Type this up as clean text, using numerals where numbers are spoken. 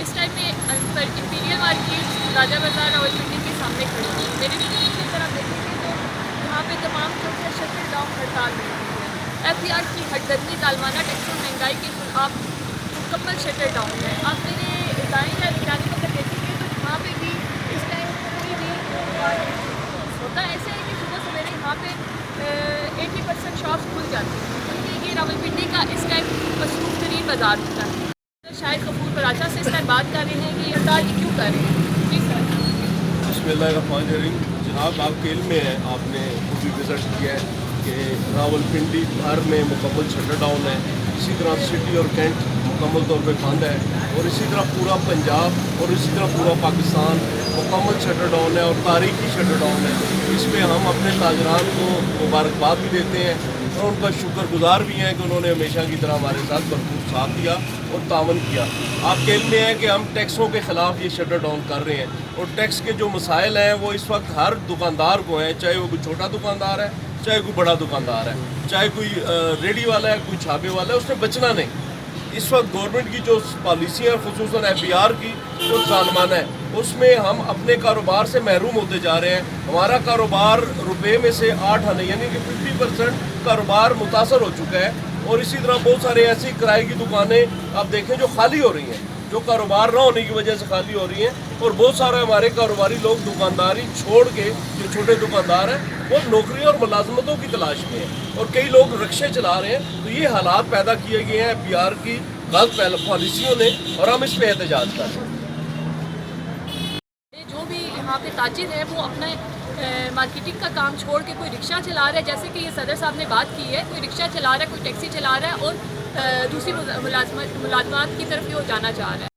اس time میں Imperial market راجہ بازار راولپنڈی کے سامنے کھڑی ہوں. میرے پیچھے طرف دیکھیں گے تو یہاں پہ تمام جو ہے شٹر ڈاؤن ہڑتال میں ہے. ایف بی آر کی ہڑدنی ظالمانہ ٹیکس اور مہنگائی کے خلاف مکمل شٹر ڈاؤن ہے. آپ میرے دائیں یا نگرانی کو اگر دیکھیں گے تو یہاں پہ بھی اس ٹائم کوئی بھی ہوتا ہے. ایسا ہے کہ صبح سویرے یہاں پہ 80% شاپس کھل جاتی ہیں کیونکہ یہ راولپنڈی کا اس ٹائم مصروف ترین بازار ہوتا ہے. شاہد غفور کراچا سے اس ٹائم بات کر رہے ہیں کہ یہ ہڑتال کیوں کر رہے ہیں. جی سر. بسم اللہ الرحمن الرحیم. جناب آپ کے علم میں ہے, آپ نے خود بھی وزٹ کیا ہے کہ راولپنڈی بھر میں مکمل شٹر ڈاؤن ہے. اسی طرح سٹی اور کینٹ مکمل طور پہ بند ہے, اور اسی طرح پورا پنجاب اور اسی طرح پورا پاکستان مکمل شٹر ڈاؤن ہے اور تاریخی شٹر ڈاؤن ہے. اس پہ ہم اپنے تاجران کو مبارکباد بھی دیتے ہیں اور ان کا شکر گزار بھی ہیں کہ انہوں نے ہمیشہ کی طرح ہمارے ساتھ بھرپور ساتھ دیا اور تعاون کیا. آپ کے علم میں ہے کہ ہم ٹیکسوں کے خلاف یہ شٹر ڈاؤن کر رہے ہیں, اور ٹیکس کے جو مسائل ہیں وہ اس وقت ہر دکاندار کو ہیں, چاہے وہ کوئی چھوٹا دکاندار ہے, چاہے کوئی بڑا دکاندار ہے, چاہے کوئی ریڈی والا ہے, کوئی چھاپے والا ہے, اس نے بچنا نہیں. اس وقت گورنمنٹ کی جو پالیسی ہے خصوصاً ایف بی آر کی جو ظالمانہ ہے, اس میں ہم اپنے کاروبار سے محروم ہوتے جا رہے ہیں. ہمارا کاروبار روپے میں سے 8 آنے یعنی کہ 50% کاروبار متاثر ہو چکا ہے. اور اسی طرح بہت سارے ایسی کرائے کی دکانیں آپ دیکھیں جو خالی ہو رہی ہیں, جو کاروبار نہ ہونے کی وجہ سے خالی ہو رہی ہیں. اور بہت سارے ہمارے کاروباری لوگ دکانداری چھوڑ کے, جو چھوٹے دکاندار ہیں, وہ نوکری اور ملازمتوں کی تلاش میں ہیں, اور کئی لوگ رکشے چلا رہے ہیں. تو یہ حالات پیدا کیے گئے ہیں ایف بی آر کی غلط پالیسیوں نے, اور ہم اس پہ احتجاج کر رہے ہیں. جو بھی یہاں پہ تاجر ہے وہ اپنا مارکیٹنگ کا کام چھوڑ کے کوئی رکشہ چلا رہا ہے, جیسے کہ یہ صدر صاحب نے بات کی ہے, کوئی رکشہ چلا رہا ہے, کوئی ٹیکسی چلا رہا ہے اور دوسری ملازمات کی طرف وہ جانا چاہ رہا ہے.